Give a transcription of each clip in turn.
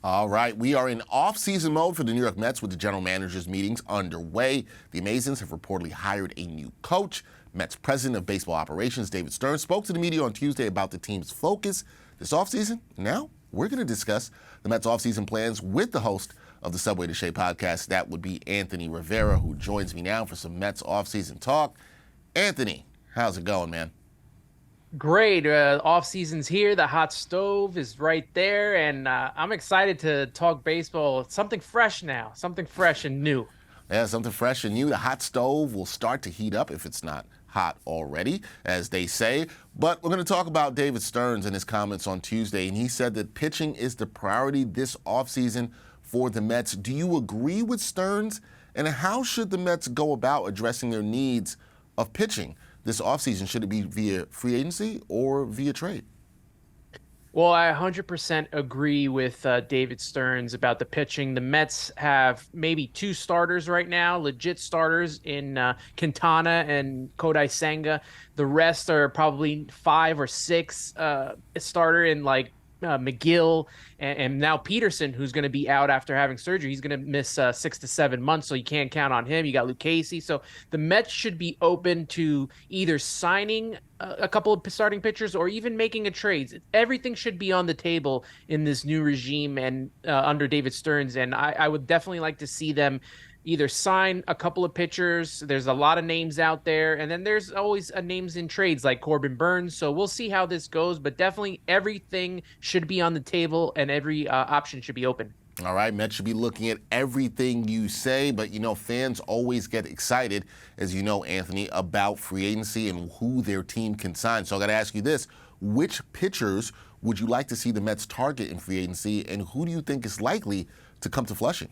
All right, we are in off-season mode for the New York Mets with the general managers' meetings underway. The Amazins have reportedly hired a new coach. Mets president of baseball operations, David Stern, spoke to the media on Tuesday about the team's focus this offseason. Now, we're going to discuss the Mets' offseason plans with the host of the Subway to Shea podcast. That would be Anthony Rivera, who joins me now for some Mets offseason talk. Anthony, how's it going, man? Great. Off season's here. The hot stove is right there. And I'm excited to talk baseball. Something fresh now, something fresh and new. Yeah, something fresh and new. The hot stove will start to heat up if it's not hot already, as they say. But we're going to talk about David Stearns and his comments on Tuesday. And he said that pitching is the priority this offseason for the Mets. Do you agree with Stearns? And how should the Mets go about addressing their needs of pitching this offseason? Should it be via free agency or via trade? Well, I 100% agree with David Stearns about the pitching. The Mets have maybe two starters right now, legit starters in Quintana and Kodai Senga. The rest are probably five or six starter in McGill and now Peterson, who's going to be out after having surgery. He's going to miss 6 to 7 months, so you can't count on him. You got Luke Casey. So the Mets should be open to either signing a couple of starting pitchers or even making a trade. Everything should be on the table in this new regime and under David Stearns. And I would definitely like to see them either sign a couple of pitchers. There's a lot of names out there. And then there's always names in trades like Corbin Burns. So we'll see how this goes. But definitely everything should be on the table and every option should be open. All right, Mets should be looking at everything you say, but fans always get excited, as you know, Anthony, about free agency and who their team can sign. So I got to ask you this: which pitchers would you like to see the Mets target in free agency, and who do you think is likely to come to Flushing?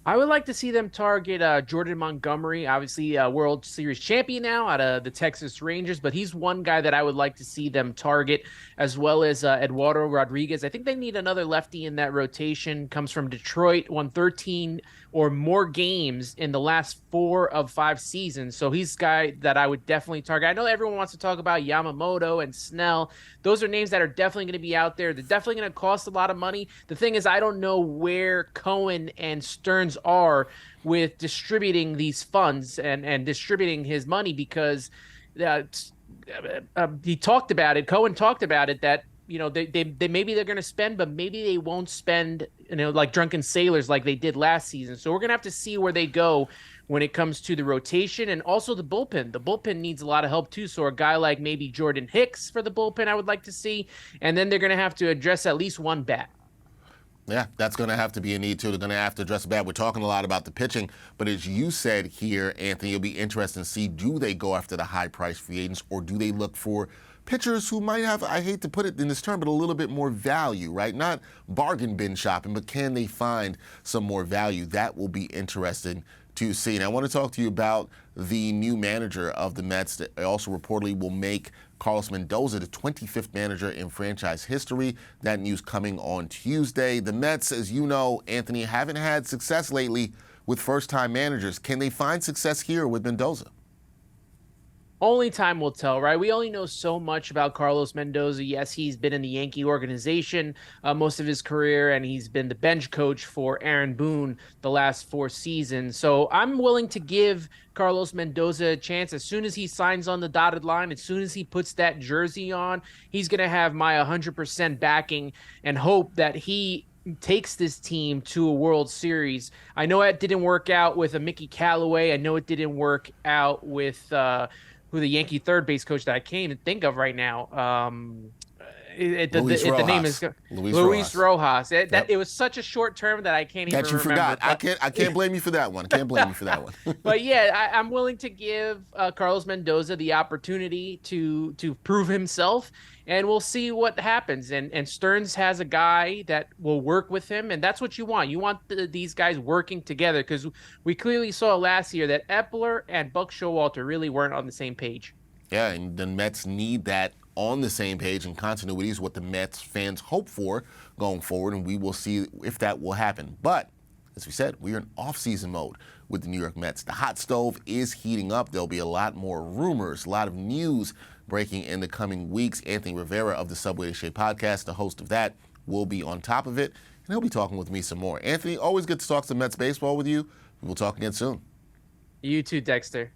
I would like to see them target Jordan Montgomery, obviously a World Series champion now out of the Texas Rangers, but he's one guy that I would like to see them target, as well as Eduardo Rodriguez. I think they need another lefty in that rotation. Comes from Detroit, won 13 or more games in the last 4 of 5 seasons. So he's a guy that I would definitely target. I know everyone wants to talk about Yamamoto and Snell. Those are names that are definitely going to be out there. They're definitely going to cost a lot of money. The thing is, I don't know where Cohen and Stearns are with distributing these funds and distributing his money, because he talked about it. Cohen talked about it that they maybe they're going to spend, but maybe they won't spend, like drunken sailors like they did last season. So we're going to have to see where they go when it comes to the rotation and also the bullpen. The bullpen needs a lot of help too. So a guy like maybe Jordan Hicks for the bullpen, I would like to see. And then they're going to have to address at least one bat. Yeah, that's going to have to be a need, too. They're going to have to address a bat. We're talking a lot about the pitching, but as you said here, Anthony, it'll be interesting to see, do they go after the high-priced free agents, or do they look for pitchers who might have, I hate to put it in this term, but a little bit more value, right? Not bargain bin shopping, but can they find some more value? That will be interesting to see. And I want to talk to you about the new manager of the Mets that also reportedly will make Carlos Mendoza the 25th manager in franchise history. That news coming on Tuesday. The Mets, as you know, Anthony, haven't had success lately with first-time managers. Can they find success here with Mendoza? Only time will tell, right? We only know so much about Carlos Mendoza. Yes, he's been in the Yankee organization most of his career, and he's been the bench coach for Aaron Boone the last 4 seasons. So I'm willing to give Carlos Mendoza a chance. As soon as he signs on the dotted line, as soon as he puts that jersey on, he's going to have my 100% backing and hope that he takes this team to a World Series. I know it didn't work out with a Mickey Callaway. I know it didn't work out with who the Yankee third base coach that I can't even think of right now. The name is Luis Rojas. It was such a short term that I can't even remember. Forgot. I can't blame you for that one. But yeah, I'm willing to give Carlos Mendoza the opportunity to prove himself, and we'll see what happens. And Stearns has a guy that will work with him, and that's what you want. You want these guys working together, because we clearly saw last year that Epler and Buck Showalter really weren't on the same page. Yeah, and the Mets need that on the same page, and continuity is what the Mets fans hope for going forward, and we will see if that will happen. But, as we said, we are in off-season mode with the New York Mets. The hot stove is heating up. There'll be a lot more rumors, a lot of news breaking in the coming weeks. Anthony Rivera of the Subway to Shea podcast, the host of that, will be on top of it, and he'll be talking with me some more. Anthony, always good to talk some Mets baseball with you. We'll talk again soon. You too, Dexter.